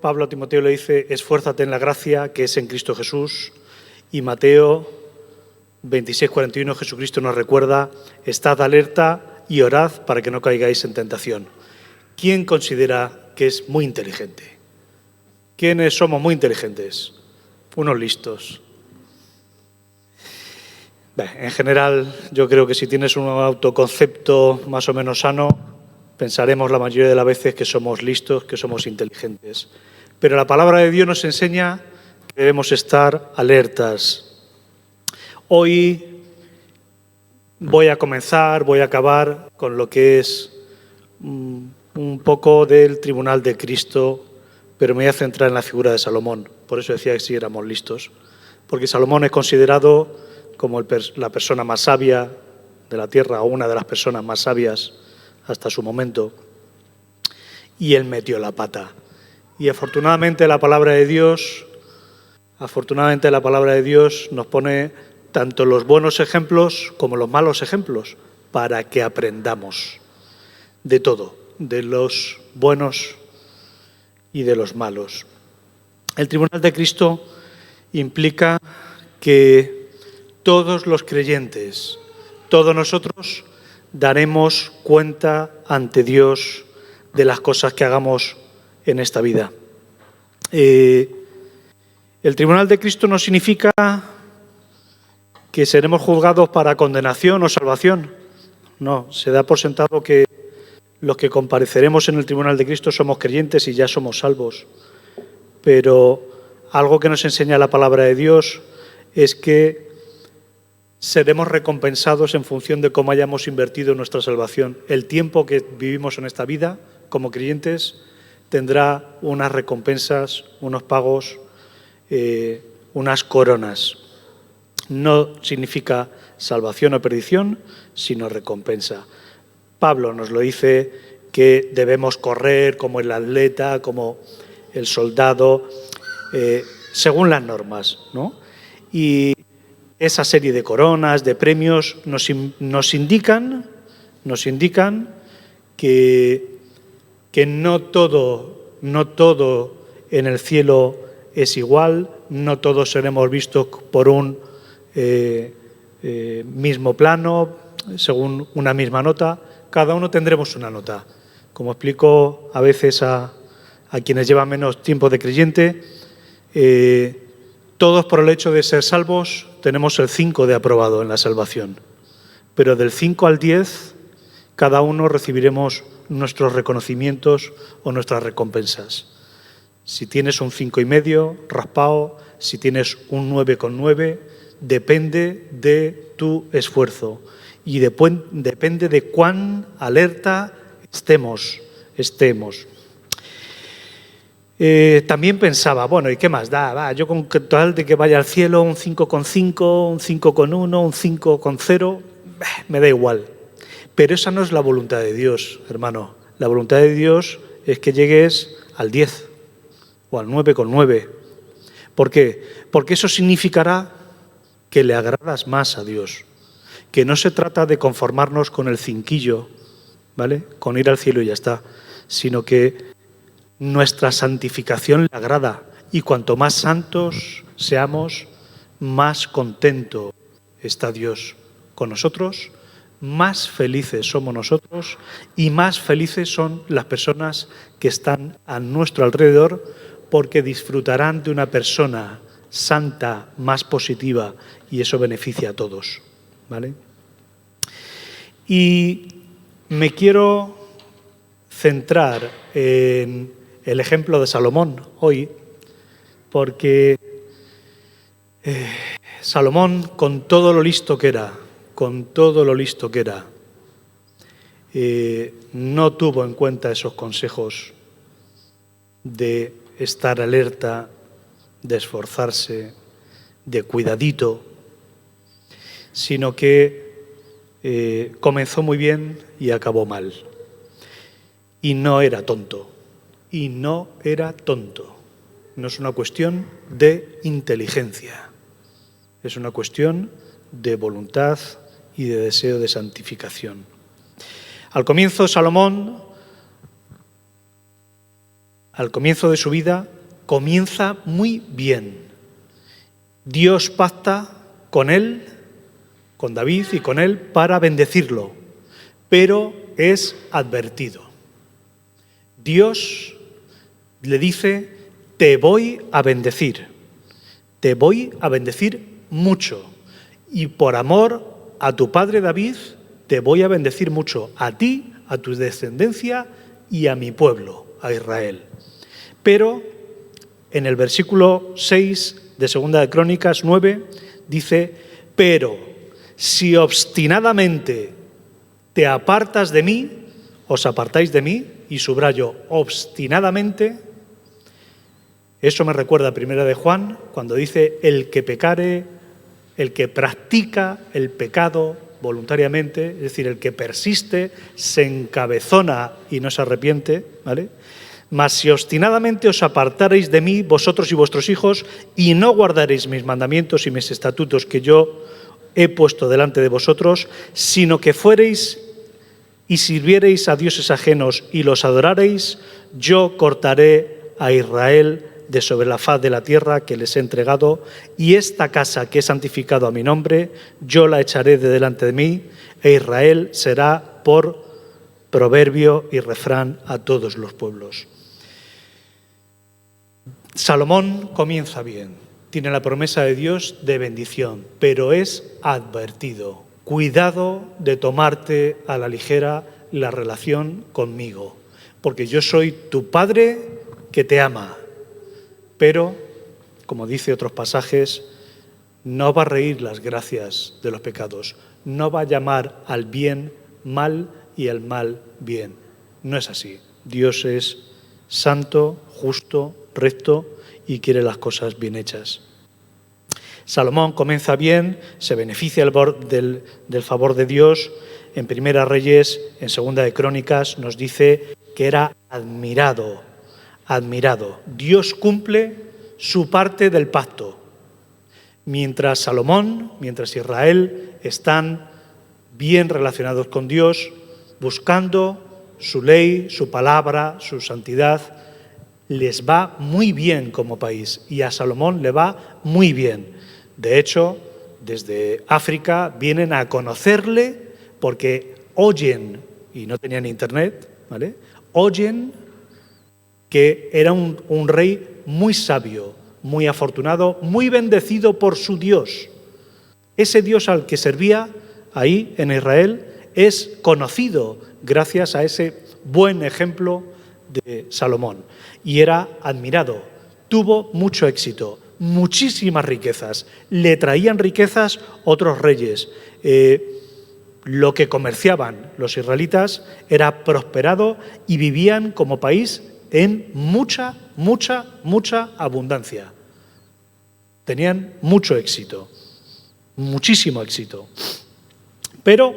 Pablo a Timoteo le dice: esfuérzate en la gracia que es en Cristo Jesús. Y Mateo 26:41, Jesucristo nos recuerda: estad alerta y orad para que no caigáis en tentación. ¿Quién considera que es muy inteligente? ¿Quiénes somos muy inteligentes? Unos listos. En general, yo creo que si tienes un autoconcepto más o menos sano, pensaremos la mayoría de las veces que somos listos, que somos inteligentes. Pero la palabra de Dios nos enseña que debemos estar alertas. Hoy voy a acabar con lo que es un poco del tribunal de Cristo, pero me voy a centrar en la figura de Salomón. Por eso decía que sí éramos listos. Porque Salomón es considerado como la persona más sabia de la tierra, o una de las personas más sabias hasta su momento. Y él metió la pata. Y afortunadamente la palabra de Dios nos pone tanto los buenos ejemplos como los malos ejemplos, para que aprendamos de todo, de los buenos y de los malos. El tribunal de Cristo implica que todos los creyentes, todos nosotros, daremos cuenta ante Dios de las cosas que hagamos en esta vida. El tribunal de Cristo no significa que seremos juzgados para condenación o salvación. No, se da por sentado que los que compareceremos en el tribunal de Cristo somos creyentes y ya somos salvos. Pero algo que nos enseña la palabra de Dios es que seremos recompensados en función de cómo hayamos invertido en nuestra salvación. El tiempo que vivimos en esta vida como creyentes tendrá unas recompensas, unos pagos, unas coronas. No significa salvación o perdición, sino recompensa. Pablo nos lo dice, que debemos correr como el atleta, como el soldado, según las normas, ¿no? Y esa serie de coronas, de premios, nos indican que no todo en el cielo es igual, no todos seremos vistos por un mismo plano, según una misma nota. Cada uno tendremos una nota. Como explico a veces a quienes llevan menos tiempo de creyente, todos por el hecho de ser salvos tenemos el 5 de aprobado en la salvación. Pero del 5 al 10, cada uno recibiremos nuestros reconocimientos o nuestras recompensas. Si tienes un 5,5, raspado; si tienes un 9,9, depende de tu esfuerzo y depende de cuán alerta estemos. También pensaba, bueno, ¿y qué más da? Yo con tal de que vaya al cielo un 5,5, un 5,1, un 5,0, me da igual. Pero esa no es la voluntad de Dios, hermano. La voluntad de Dios es que llegues al 10 o al 9,9. ¿Por qué? Porque eso significará que le agradas más a Dios. Que no se trata de conformarnos con el cinquillo, ¿vale? Con ir al cielo y ya está. Sino que nuestra santificación le agrada, y cuanto más santos seamos, más contento está Dios con nosotros, más felices somos nosotros y más felices son las personas que están a nuestro alrededor, porque disfrutarán de una persona santa, más positiva, y eso beneficia a todos, ¿vale? Y me quiero centrar en el ejemplo de Salomón hoy, porque Salomón, con todo lo listo que era, no tuvo en cuenta esos consejos de estar alerta, de esforzarse, de cuidadito, sino que comenzó muy bien y acabó mal. Y no era tonto. No es una cuestión de inteligencia, es una cuestión de voluntad y de deseo de santificación. Al comienzo, Salomón al comienzo de su vida, comienza muy bien. Dios pacta con él, con David y con él, para bendecirlo, pero es advertido. Dios le dice: te voy a bendecir mucho, y por amor a tu padre David te voy a bendecir mucho, a ti, a tu descendencia y a mi pueblo, a Israel. Pero en el versículo 6 de 2 de Crónicas 9 dice: pero si obstinadamente te apartas de mí, os apartáis de mí, y subrayo obstinadamente. Eso me recuerda a 1 de Juan, cuando dice: el que pecare, el que practica el pecado voluntariamente, es decir, el que persiste, se encabezona y no se arrepiente, ¿vale? Mas si obstinadamente os apartaréis de mí, vosotros y vuestros hijos, y no guardaréis mis mandamientos y mis estatutos que yo he puesto delante de vosotros, sino que fuereis y sirviereis a dioses ajenos y los adorareis, yo cortaré a Israel de sobre la faz de la tierra que les he entregado, y esta casa que he santificado a mi nombre, yo la echaré de delante de mí, e Israel será por proverbio y refrán a todos los pueblos. Salomón comienza bien, tiene la promesa de Dios de bendición, pero es advertido: cuidado de tomarte a la ligera la relación conmigo, porque yo soy tu padre que te ama. Pero, como dice otros pasajes, no va a reír las gracias de los pecados, no va a llamar al bien mal y al mal bien. No es así. Dios es santo, justo, recto y quiere las cosas bien hechas. Salomón comienza bien, se beneficia del favor de Dios. En Primera Reyes, en Segunda de Crónicas, nos dice que era admirado. Dios cumple su parte del pacto. Mientras Salomón, mientras Israel están bien relacionados con Dios, buscando su ley, su palabra, su santidad, les va muy bien como país, y a Salomón le va muy bien. De hecho, desde África vienen a conocerle porque oyen, y no tenían internet, ¿vale? Oyen que era un rey muy sabio, muy afortunado, muy bendecido por su Dios. Ese Dios al que servía ahí en Israel es conocido gracias a ese buen ejemplo de Salomón. Y era admirado, tuvo mucho éxito, muchísimas riquezas. Le traían riquezas otros reyes. Lo que comerciaban los israelitas era prosperado y vivían como país en mucha abundancia. Tenían mucho éxito, muchísimo éxito. Pero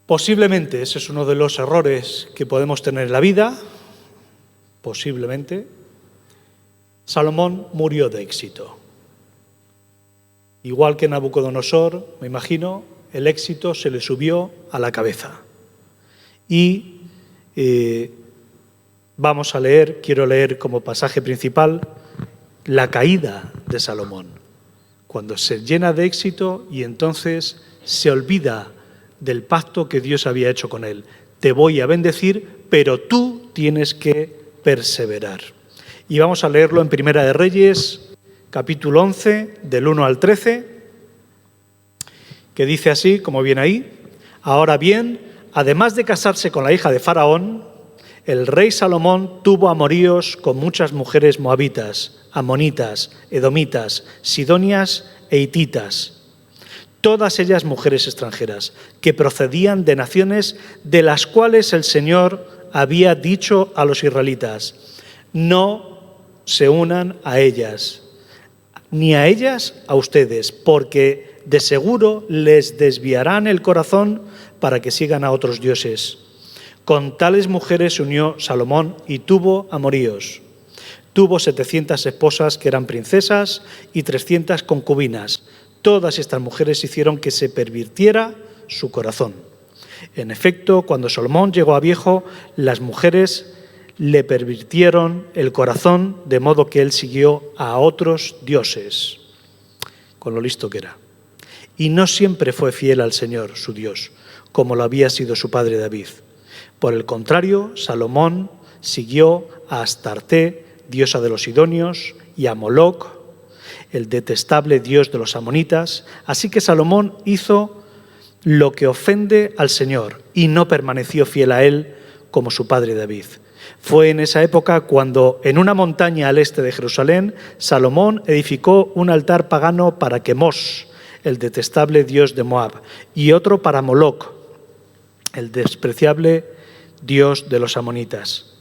posiblemente ese es uno de los errores que podemos tener en la vida. Posiblemente Salomón murió de éxito. Igual que Nabucodonosor, me imagino, el éxito se le subió a la cabeza. Y quiero leer como pasaje principal la caída de Salomón, cuando se llena de éxito y entonces se olvida del pacto que Dios había hecho con él. Te voy a bendecir, pero tú tienes que perseverar. Y vamos a leerlo en Primera de Reyes, capítulo 11, del 1 al 13, que dice así, como viene ahí: ahora bien, además de casarse con la hija de Faraón, el rey Salomón tuvo amoríos con muchas mujeres moabitas, amonitas, edomitas, sidonias e hititas, todas ellas mujeres extranjeras, que procedían de naciones de las cuales el Señor había dicho a los israelitas: no se unan a ellas, ni a ellas a ustedes, porque de seguro les desviarán el corazón para que sigan a otros dioses. Con tales mujeres se unió Salomón y tuvo amoríos. Tuvo 700 esposas que eran princesas y 300 concubinas. Todas estas mujeres hicieron que se pervirtiera su corazón. En efecto, cuando Salomón llegó a viejo, las mujeres le pervirtieron el corazón, de modo que él siguió a otros dioses, con lo listo que era. Y no siempre fue fiel al Señor, su Dios, como lo había sido su padre David. Por el contrario, Salomón siguió a Astarte, diosa de los sidonios, y a Moloc, el detestable dios de los amonitas. Así que Salomón hizo lo que ofende al Señor y no permaneció fiel a él como su padre David. Fue en esa época cuando, en una montaña al este de Jerusalén, Salomón edificó un altar pagano para Quemos, el detestable dios de Moab, y otro para Moloc, el despreciable dios de los amonitas.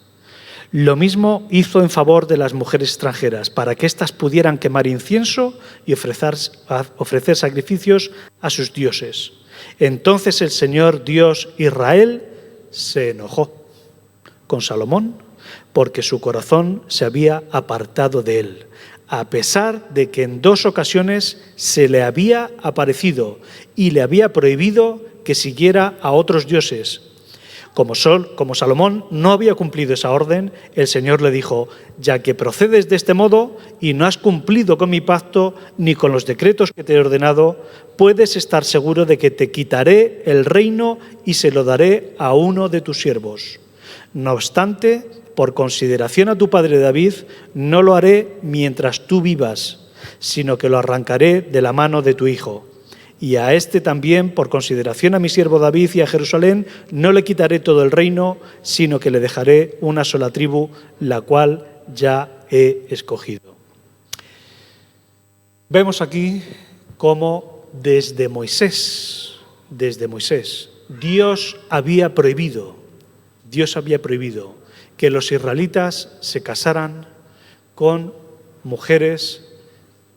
Lo mismo hizo en favor de las mujeres extranjeras, para que éstas pudieran quemar incienso y ofrecer sacrificios a sus dioses. Entonces el Señor Dios Israel se enojó con Salomón porque su corazón se había apartado de él, a pesar de que en 2 ocasiones se le había aparecido y le había prohibido que siguiera a otros dioses. Como Salomón no había cumplido esa orden, el Señor le dijo: ya que procedes de este modo y no has cumplido con mi pacto ni con los decretos que te he ordenado, puedes estar seguro de que te quitaré el reino y se lo daré a uno de tus siervos. No obstante, por consideración a tu padre David, no lo haré mientras tú vivas, sino que lo arrancaré de la mano de tu hijo. Y a este también, por consideración a mi siervo David y a Jerusalén, no le quitaré todo el reino, sino que le dejaré una sola tribu, la cual ya he escogido. Vemos aquí cómo desde Moisés, Dios había prohibido que los israelitas se casaran con mujeres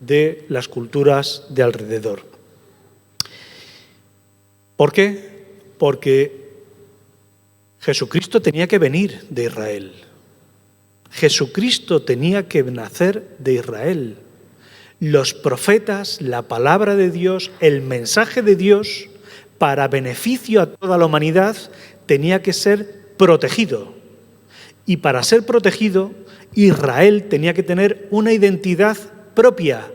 de las culturas de alrededor. ¿Por qué? Porque Jesucristo tenía que venir de Israel. Jesucristo tenía que nacer de Israel. Los profetas, la palabra de Dios, el mensaje de Dios, para beneficio a toda la humanidad, tenía que ser protegido. Y para ser protegido, Israel tenía que tener una identidad propia,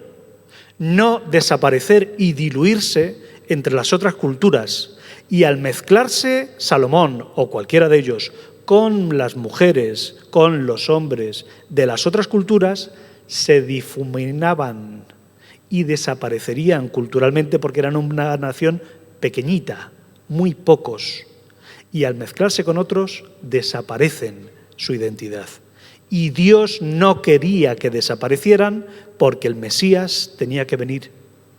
no desaparecer y diluirse entre las otras culturas. Y al mezclarse Salomón o cualquiera de ellos con las mujeres, con los hombres de las otras culturas, se difuminaban y desaparecerían culturalmente porque eran una nación pequeñita, muy pocos. Y al mezclarse con otros, desaparecen su identidad. Y Dios no quería que desaparecieran porque el Mesías tenía que venir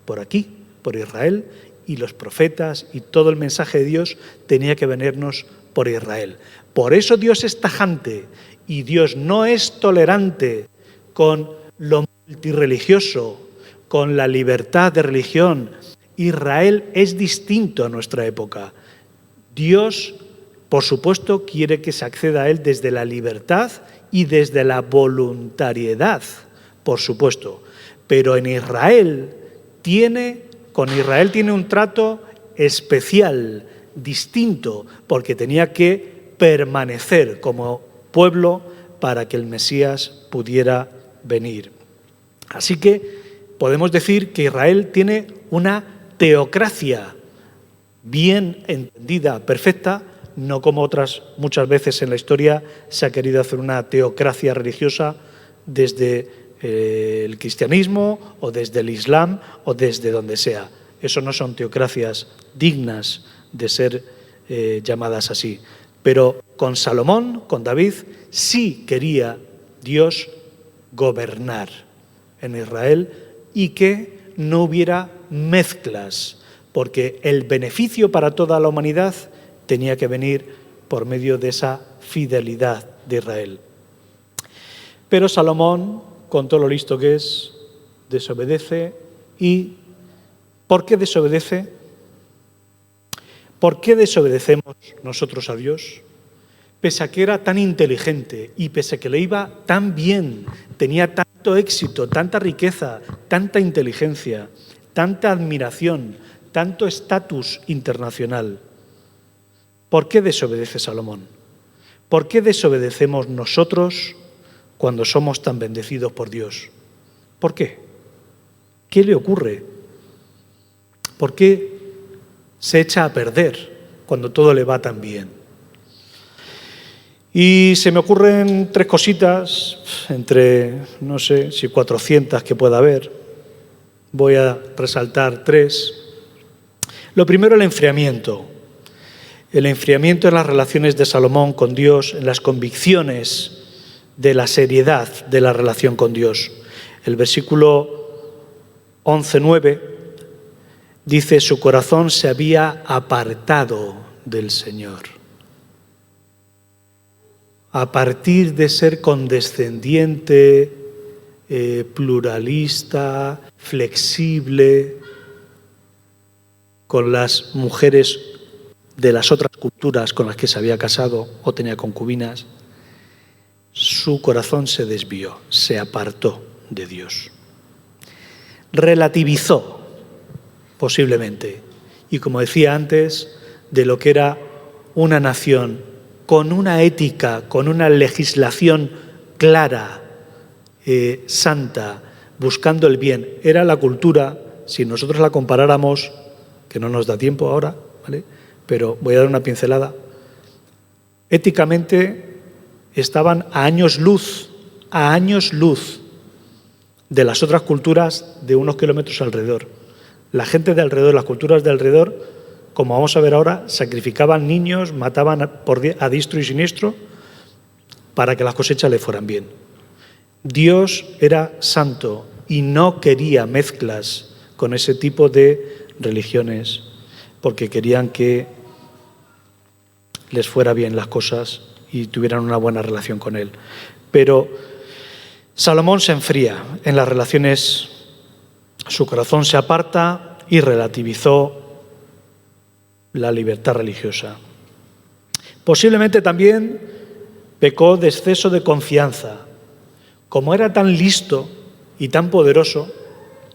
por aquí, por Israel, y los profetas y todo el mensaje de Dios tenía que venirnos por Israel. Por eso Dios es tajante y Dios no es tolerante con lo multirreligioso, con la libertad de religión. Israel es distinto a nuestra época. Dios, por supuesto, quiere que se acceda a Él desde la libertad y desde la voluntariedad, por supuesto. Pero con Israel tiene un trato especial, distinto, porque tenía que permanecer como pueblo para que el Mesías pudiera venir. Así que podemos decir que Israel tiene una teocracia bien entendida, perfecta, no como otras muchas veces en la historia se ha querido hacer una teocracia religiosa desde el cristianismo o desde el islam o desde donde sea. Eso no son teocracias dignas de ser llamadas así. Pero con Salomón, con David, sí quería Dios gobernar en Israel y que no hubiera mezclas, porque el beneficio para toda la humanidad tenía que venir por medio de esa fidelidad de Israel. Pero Salomón, con todo lo listo que es, desobedece. ¿Y por qué desobedece? ¿Por qué desobedecemos nosotros a Dios? Pese a que era tan inteligente y pese a que le iba tan bien, tenía tanto éxito, tanta riqueza, tanta inteligencia, tanta admiración, tanto estatus internacional. ¿Por qué desobedece Salomón? ¿Por qué desobedecemos nosotros cuando somos tan bendecidos por Dios? ¿Por qué? ¿Qué le ocurre? ¿Por qué se echa a perder cuando todo le va tan bien? Y se me ocurren 3 cositas, entre, no sé si 400 que pueda haber. Voy a resaltar 3. Lo primero, el enfriamiento. El enfriamiento en las relaciones de Salomón con Dios, en las convicciones de la seriedad de la relación con Dios. El versículo 11:9 dice: su corazón se había apartado del Señor. A partir de ser condescendiente, pluralista, flexible con las mujeres de las otras culturas con las que se había casado o tenía concubinas, su corazón se desvió, se apartó de Dios. Relativizó, posiblemente, y como decía antes, de lo que era una nación con una ética, con una legislación clara, santa, buscando el bien. Era la cultura, si nosotros la comparáramos, que no nos da tiempo ahora, ¿vale?, pero voy a dar una pincelada. Éticamente estaban a años luz de las otras culturas de unos kilómetros alrededor. La gente de alrededor, las culturas de alrededor, como vamos a ver ahora, sacrificaban niños, mataban a diestro y siniestro para que las cosechas le fueran bien. Dios era santo y no quería mezclas con ese tipo de religiones porque querían que les fuera bien las cosas y tuvieran una buena relación con Él. Pero Salomón se enfría en las relaciones, su corazón se aparta y relativizó la libertad religiosa. Posiblemente también pecó de exceso de confianza. Como era tan listo y tan poderoso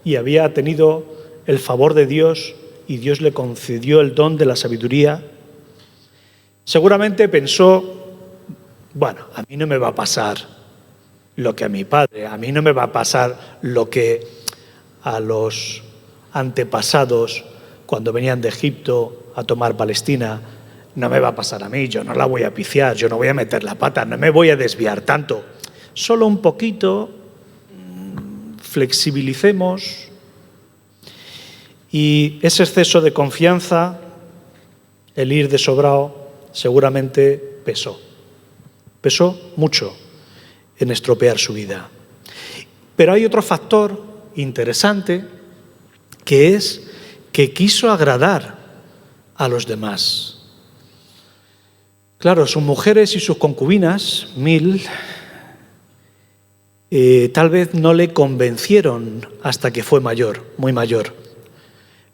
y había tenido el favor de Dios y Dios le concedió el don de la sabiduría, seguramente pensó: bueno, a mí no me va a pasar lo que a mi padre, a mí no me va a pasar lo que a los antepasados cuando venían de Egipto a tomar Palestina, no me va a pasar a mí, yo no la voy a piciar, yo no voy a meter la pata, no me voy a desviar tanto. Solo un poquito, flexibilicemos. Y ese exceso de confianza, el ir de sobrado, seguramente pesó mucho en estropear su vida. Pero hay otro factor interesante, que es que quiso agradar a los demás. Claro, sus mujeres y sus concubinas, 1000, tal vez no le convencieron hasta que fue mayor, muy mayor.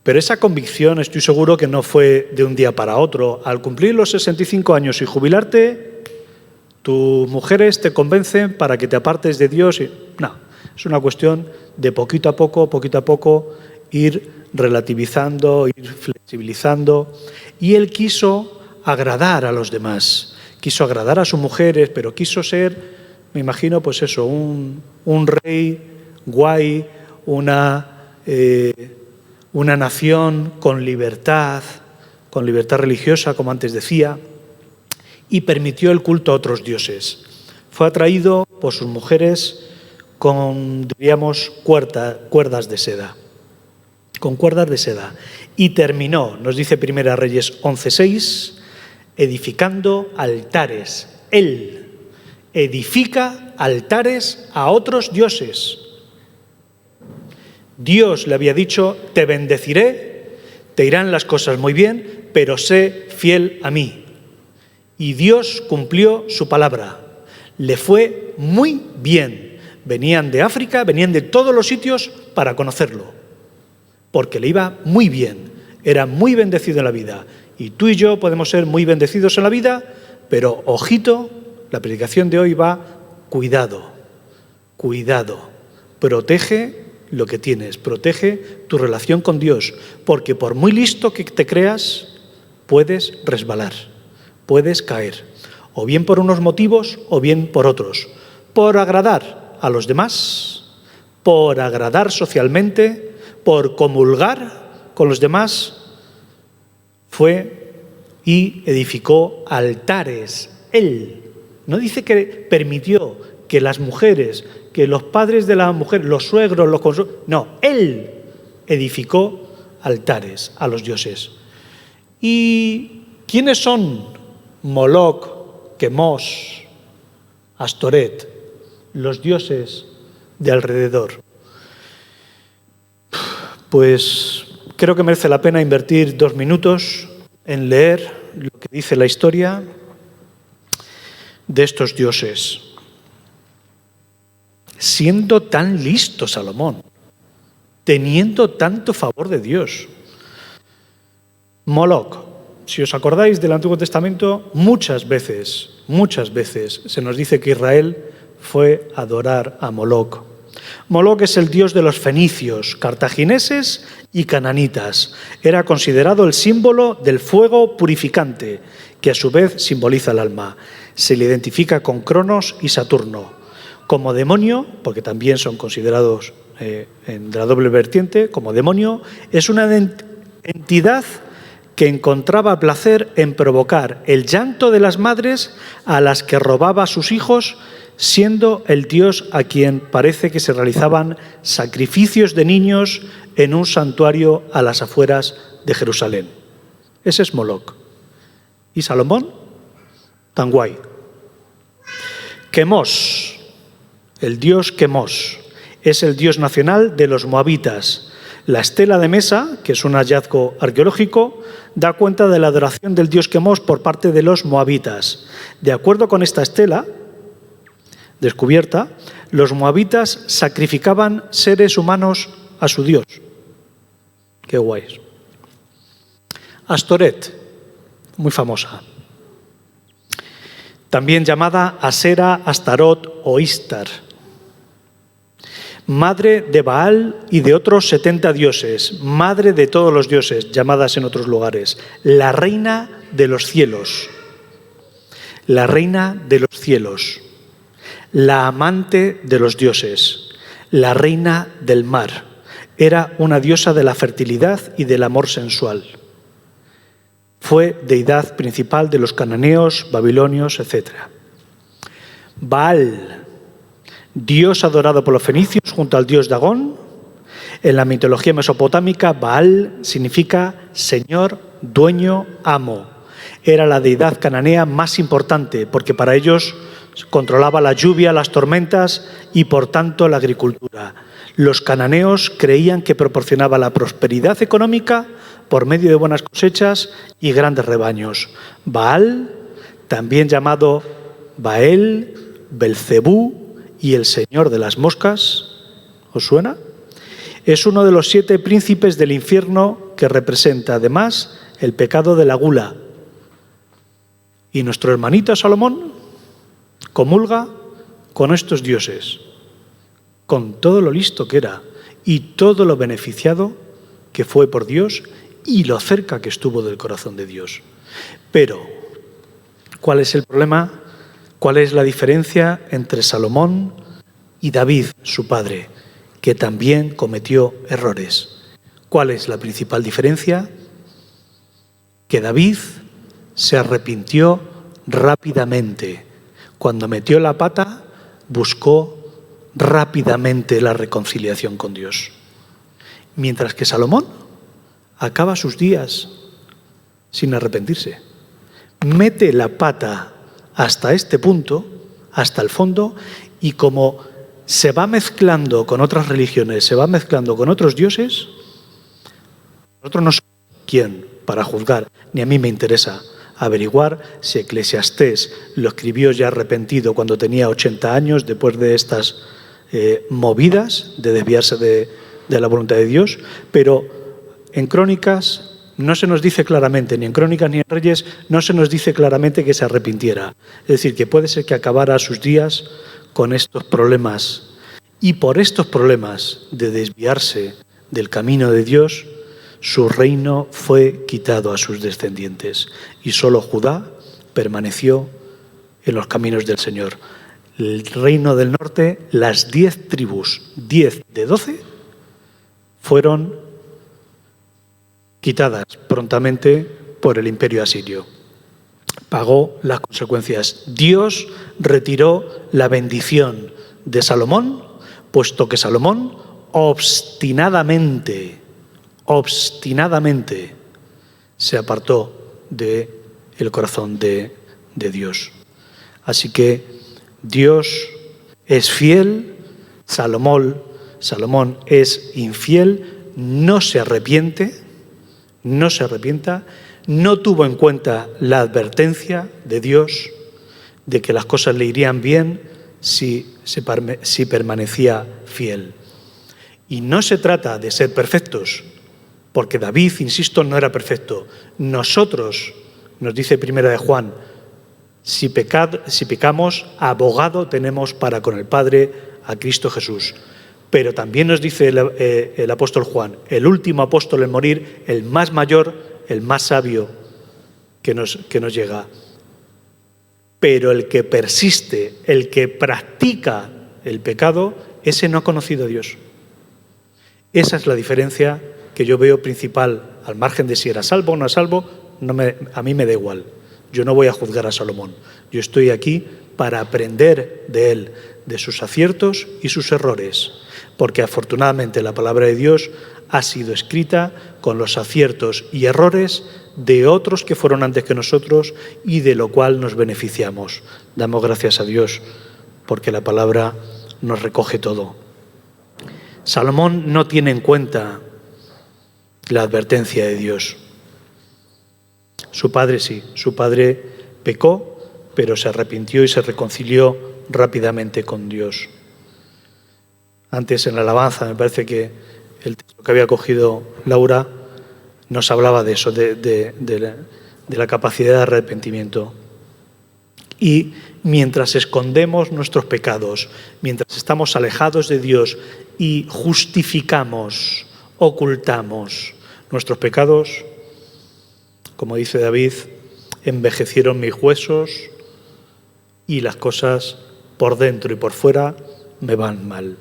Pero esa convicción estoy seguro que no fue de un día para otro. Al cumplir los 65 años y jubilarte, tus mujeres te convencen para que te apartes de Dios. No, es una cuestión de poquito a poco, ir relativizando, ir flexibilizando. Y él quiso agradar a los demás, quiso agradar a sus mujeres, pero quiso ser, me imagino, pues eso, un rey guay, una nación con libertad religiosa, como antes decía, y permitió el culto a otros dioses. Fue atraído por sus mujeres con, diríamos, cuerdas de seda. Con cuerdas de seda. Y terminó, nos dice Primera Reyes 11:6, edificando altares. Él edifica altares a otros dioses. Dios le había dicho: te bendeciré, te irán las cosas muy bien, pero sé fiel a mí. Y Dios cumplió su palabra. Le fue muy bien. Venían de África, venían de todos los sitios para conocerlo, porque le iba muy bien. Era muy bendecido en la vida. Y tú y yo podemos ser muy bendecidos en la vida, pero ojito, la predicación de hoy va: cuidado, protege lo que tienes, protege tu relación con Dios, porque por muy listo que te creas, puedes resbalar, puedes caer. o bien por unos motivos o bien por otros, por agradar a los demás, por agradar socialmente, por comulgar con los demás, fue y edificó altares. Él no dice que permitió que las mujeres, que los padres de la mujer, los suegros, no, él edificó altares a los dioses. ¿Y quiénes son Moloc, Quemos, Astoret, los dioses de alrededor? Pues creo que merece la pena invertir 2 minutos en leer lo que dice la historia de estos dioses. Siendo tan listo Salomón, teniendo tanto favor de Dios. Moloc, si os acordáis del Antiguo Testamento, muchas veces se nos dice que Israel fue a adorar a Moloc. Moloc es el dios de los fenicios, cartagineses y cananitas. Era considerado el símbolo del fuego purificante, que a su vez simboliza el alma. Se le identifica con Cronos y Saturno. Como demonio, porque también son considerados en la doble vertiente, como demonio, es una entidad que encontraba placer en provocar el llanto de las madres a las que robaba a sus hijos, siendo el dios a quien parece que se realizaban sacrificios de niños en un santuario a las afueras de Jerusalén. Ese es Moloc. ¿Y Salomón? Tan guay. Quemos, el dios Quemos, es el dios nacional de los moabitas. La estela de Mesa, que es un hallazgo arqueológico, da cuenta de la adoración del dios Quemos por parte de los moabitas. De acuerdo con esta estela descubierta, los moabitas sacrificaban seres humanos a su dios. Qué guays. Astoret, muy famosa. También llamada Asera, Astarot o Istar. Madre de Baal y de otros 70 dioses, madre de todos los dioses, llamadas en otros lugares. La reina de los cielos. La reina de los cielos. La amante de los dioses, la reina del mar. Era una diosa de la fertilidad y del amor sensual. Fue deidad principal de los cananeos, babilonios, etc. Baal, dios adorado por los fenicios junto al dios Dagón. En la mitología mesopotámica, Baal significa señor, dueño, amo. Era la deidad cananea más importante porque para ellos controlaba la lluvia, las tormentas y, por tanto, la agricultura. Los cananeos creían que proporcionaba la prosperidad económica por medio de buenas cosechas y grandes rebaños. Baal, también llamado Bael, Belcebú y el señor de las moscas, ¿os suena? Es uno de los 7 príncipes del infierno que representa, además, el pecado de la gula. Y nuestro hermanito Salomón comulga con estos dioses, con todo lo listo que era y todo lo beneficiado que fue por Dios y lo cerca que estuvo del corazón de Dios. Pero, ¿cuál es el problema? ¿Cuál es la diferencia entre Salomón y David, su padre, que también cometió errores? ¿Cuál es la principal diferencia? Que David se arrepintió rápidamente. Cuando metió la pata, buscó rápidamente la reconciliación con Dios. Mientras que Salomón acaba sus días sin arrepentirse. Mete la pata hasta este punto, hasta el fondo, y como se va mezclando con otras religiones, se va mezclando con otros dioses, nosotros no somos quién para juzgar, ni a mí me interesa averiguar si Eclesiastés lo escribió ya arrepentido cuando tenía 80 años, después de estas movidas de desviarse de la voluntad de Dios, pero en Crónicas no se nos dice claramente, ni en Crónicas ni en Reyes, no se nos dice claramente que se arrepintiera. Es decir, que puede ser que acabara sus días con estos problemas. Y por estos problemas de desviarse del camino de Dios, su reino fue quitado a sus descendientes y solo Judá permaneció en los caminos del Señor. El reino del norte, las 10 tribus, 10 de 12, fueron quitadas prontamente por el imperio asirio. Pagó las consecuencias. Dios retiró la bendición de Salomón, puesto que Salomón obstinadamente se apartó del corazón de Dios. Así que Dios es fiel, Salomón es infiel, no se arrepienta, no tuvo en cuenta la advertencia de Dios de que las cosas le irían bien si permanecía fiel. Y no se trata de ser perfectos, porque David, insisto, no era perfecto. Nosotros, nos dice Primera de Juan, si pecamos, abogado tenemos para con el Padre a Cristo Jesús. Pero también nos dice el apóstol Juan, el último apóstol en morir, el más mayor, el más sabio que nos llega. Pero el que persiste, el que practica el pecado, ese no ha conocido a Dios. Esa es la diferencia que yo veo principal, al margen de si era salvo o no salvo, a mí me da igual. Yo no voy a juzgar a Salomón. Yo estoy aquí para aprender de él, de sus aciertos y sus errores, porque afortunadamente la palabra de Dios ha sido escrita con los aciertos y errores de otros que fueron antes que nosotros y de lo cual nos beneficiamos. Damos gracias a Dios porque la palabra nos recoge todo. Salomón no tiene en cuenta la advertencia de Dios. Su padre sí, su padre pecó, pero se arrepintió y se reconcilió rápidamente con Dios. Antes en la alabanza, me parece que el texto que había cogido Laura nos hablaba de eso, de la capacidad de arrepentimiento. Y mientras escondemos nuestros pecados, mientras estamos alejados de Dios y justificamos, ocultamos nuestros pecados, como dice David, envejecieron mis huesos y las cosas por dentro y por fuera me van mal.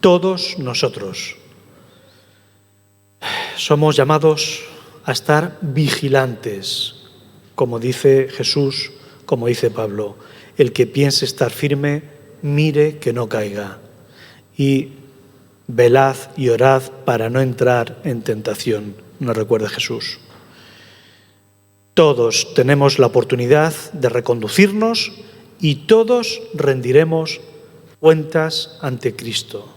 Todos nosotros somos llamados a estar vigilantes, como dice Jesús, como dice Pablo. El que piense estar firme, mire que no caiga. Y velad y orad para no entrar en tentación, nos recuerda Jesús. Todos tenemos la oportunidad de reconducirnos y todos rendiremos cuentas ante Cristo.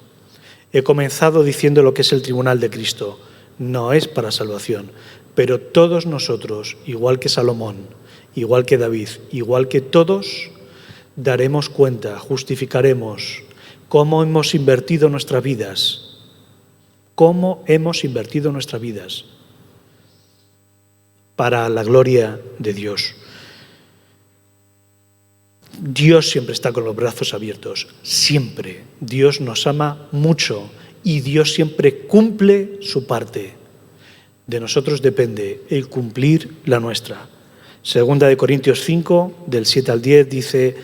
He comenzado diciendo lo que es el tribunal de Cristo. No es para salvación, pero todos nosotros, igual que Salomón, igual que David, igual que todos, daremos cuenta, justificaremos cómo hemos invertido nuestras vidas, para la gloria de Dios. Dios siempre está con los brazos abiertos, siempre. Dios nos ama mucho y Dios siempre cumple su parte. De nosotros depende el cumplir la nuestra. Segunda de Corintios 5, del 7 al 10, dice: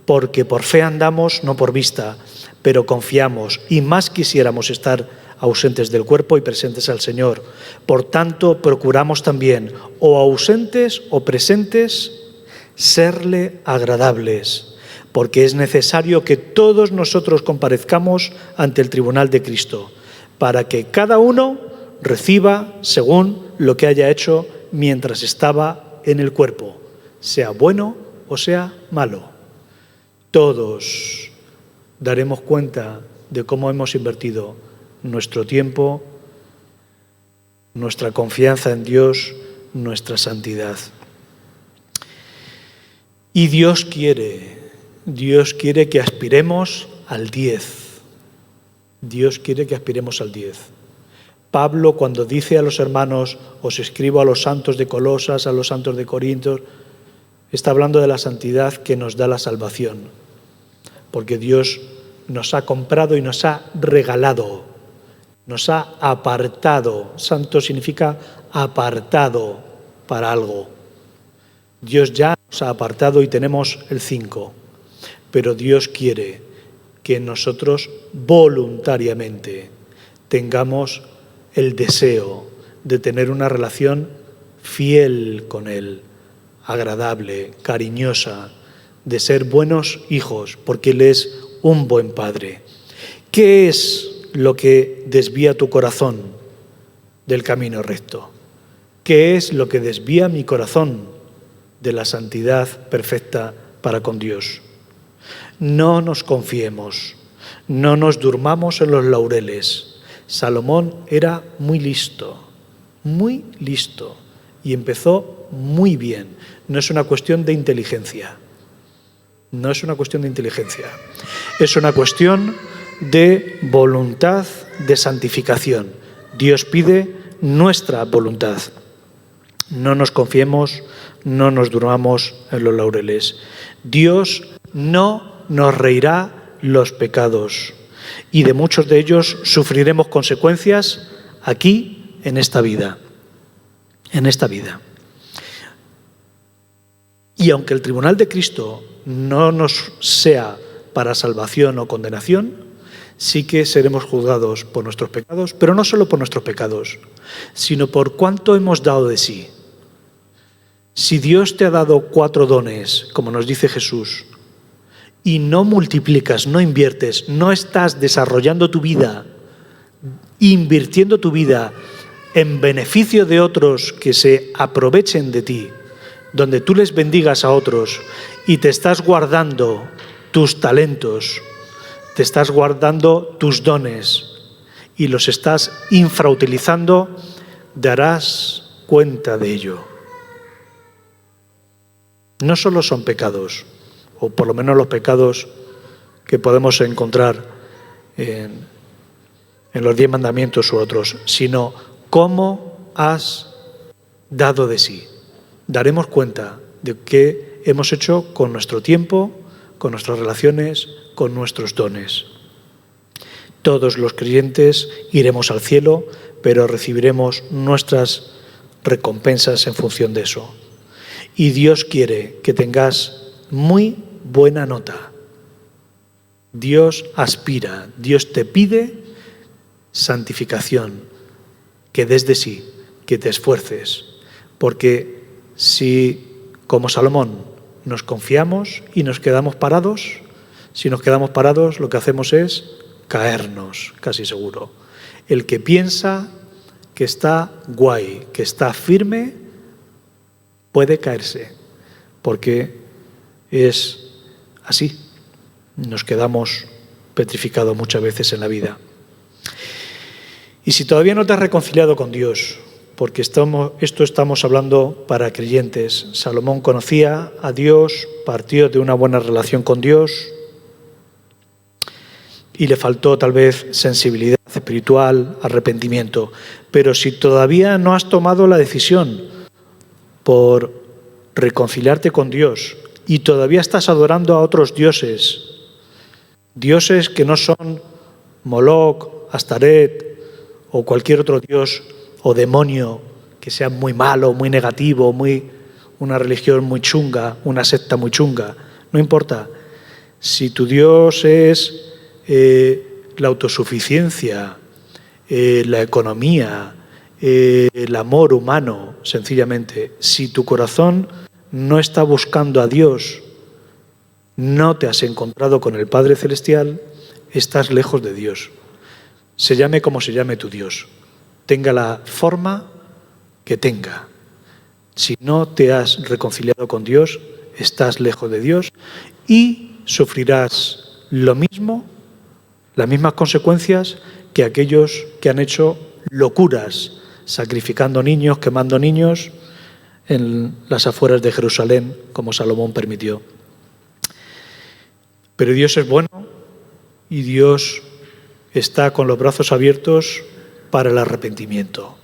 porque por fe andamos, no por vista, pero confiamos, y más quisiéramos estar ausentes del cuerpo y presentes al Señor. Por tanto, procuramos también, o ausentes o presentes, serle agradables, porque es necesario que todos nosotros comparezcamos ante el tribunal de Cristo, para que cada uno reciba según lo que haya hecho mientras estaba en el cuerpo, sea bueno o sea malo. Todos daremos cuenta de cómo hemos invertido nuestro tiempo, nuestra confianza en Dios, nuestra santidad. Y Dios quiere que aspiremos al 10. Dios quiere que aspiremos al 10. Pablo, cuando dice a los hermanos, os escribo a los santos de Colosas, a los santos de Corintios, está hablando de la santidad que nos da la salvación. Porque Dios nos ha comprado y nos ha regalado, nos ha apartado. Santo significa apartado para algo. Dios ya nos ha apartado y tenemos el 5, pero Dios quiere que nosotros voluntariamente tengamos el deseo de tener una relación fiel con Él, agradable, cariñosa, de ser buenos hijos, porque Él es un buen Padre. ¿Qué es lo que desvía tu corazón del camino recto? ¿Qué es lo que desvía mi corazón de la santidad perfecta para con Dios? No nos confiemos, no nos durmamos en los laureles. Salomón era muy listo, y empezó muy bien. No es una cuestión de inteligencia, es una cuestión de voluntad, de santificación. Dios pide nuestra voluntad. No nos confiemos, no nos durmamos en los laureles. Dios no nos reirá los pecados y de muchos de ellos sufriremos consecuencias aquí, en esta vida. Y aunque el tribunal de Cristo no nos sea para salvación o condenación, sí que seremos juzgados por nuestros pecados, pero no solo por nuestros pecados, sino por cuánto hemos dado de sí. Si Dios te ha dado 4 dones, como nos dice Jesús, y no multiplicas, no inviertes, no estás desarrollando tu vida, invirtiendo tu vida en beneficio de otros que se aprovechen de ti, donde tú les bendigas a otros y te estás guardando tus talentos, te estás guardando tus dones y los estás infrautilizando, darás cuenta de ello. No solo son pecados, o por lo menos los pecados que podemos encontrar en los 10 mandamientos u otros, sino cómo has dado de sí. Daremos cuenta de qué hemos hecho con nuestro tiempo, con nuestras relaciones, con nuestros dones. Todos los creyentes iremos al cielo, pero recibiremos nuestras recompensas en función de eso. Y Dios quiere que tengas muy buena nota. Dios aspira, Dios te pide santificación, que des de sí, que te esfuerces, porque si, como Salomón, nos confiamos y nos quedamos parados, si nos quedamos parados lo que hacemos es caernos, casi seguro. El que piensa que está guay, que está firme, puede caerse, porque es así. Nos quedamos petrificados muchas veces en la vida. Y si todavía no te has reconciliado con Dios, porque estamos hablando para creyentes. Salomón conocía a Dios, partió de una buena relación con Dios y le faltó tal vez sensibilidad espiritual, arrepentimiento. Pero si todavía no has tomado la decisión por reconciliarte con Dios y todavía estás adorando a otros dioses, dioses que no son Moloch, Astaret o cualquier otro dios o demonio que sea muy malo, muy negativo, una religión muy chunga, una secta muy chunga, no importa. Si tu Dios es la autosuficiencia, la economía, el amor humano, sencillamente, si tu corazón no está buscando a Dios, no te has encontrado con el Padre Celestial, estás lejos de Dios. Se llame como se llame tu Dios, tenga la forma que tenga. Si no te has reconciliado con Dios, estás lejos de Dios y sufrirás lo mismo, las mismas consecuencias que aquellos que han hecho locuras, sacrificando niños, quemando niños en las afueras de Jerusalén, como Salomón permitió. Pero Dios es bueno y Dios está con los brazos abiertos para el arrepentimiento.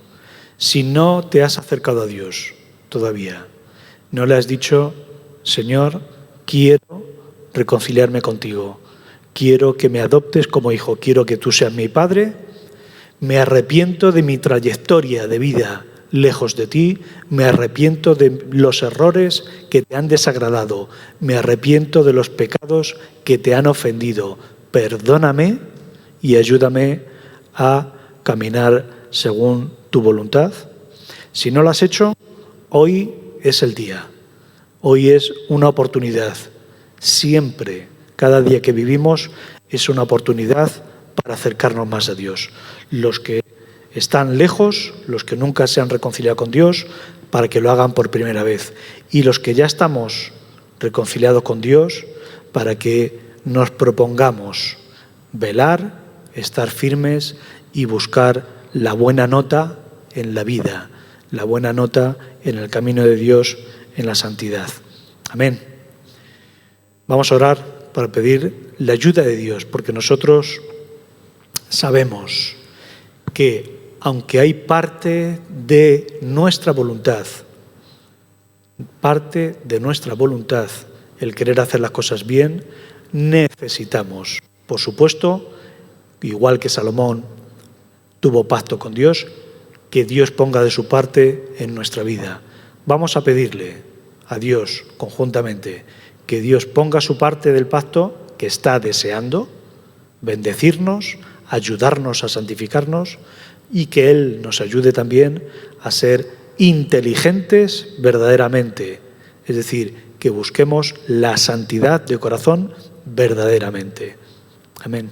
Si no te has acercado a Dios todavía, no le has dicho, Señor, quiero reconciliarme contigo, quiero que me adoptes como hijo, quiero que tú seas mi padre, me arrepiento de mi trayectoria de vida, lejos de ti, me arrepiento de los errores que te han desagradado, me arrepiento de los pecados que te han ofendido. Perdóname y ayúdame a caminar según tu voluntad. Si no lo has hecho, hoy es el día. Hoy es una oportunidad. Siempre, cada día que vivimos, es una oportunidad para acercarnos más a Dios. Los que están lejos, los que nunca se han reconciliado con Dios, para que lo hagan por primera vez. Y los que ya estamos reconciliados con Dios, para que nos propongamos velar, estar firmes y buscar la buena nota en la vida, la buena nota en el camino de Dios, en la santidad. Amén. Vamos a orar para pedir la ayuda de Dios, porque nosotros sabemos que aunque hay parte de nuestra voluntad el querer hacer las cosas bien, necesitamos, por supuesto, igual que Salomón tuvo pacto con Dios, que Dios ponga de su parte en nuestra vida. Vamos a pedirle a Dios conjuntamente que Dios ponga su parte del pacto, que está deseando bendecirnos, ayudarnos a santificarnos, y que Él nos ayude también a ser inteligentes verdaderamente, es decir, que busquemos la santidad de corazón verdaderamente. Amén.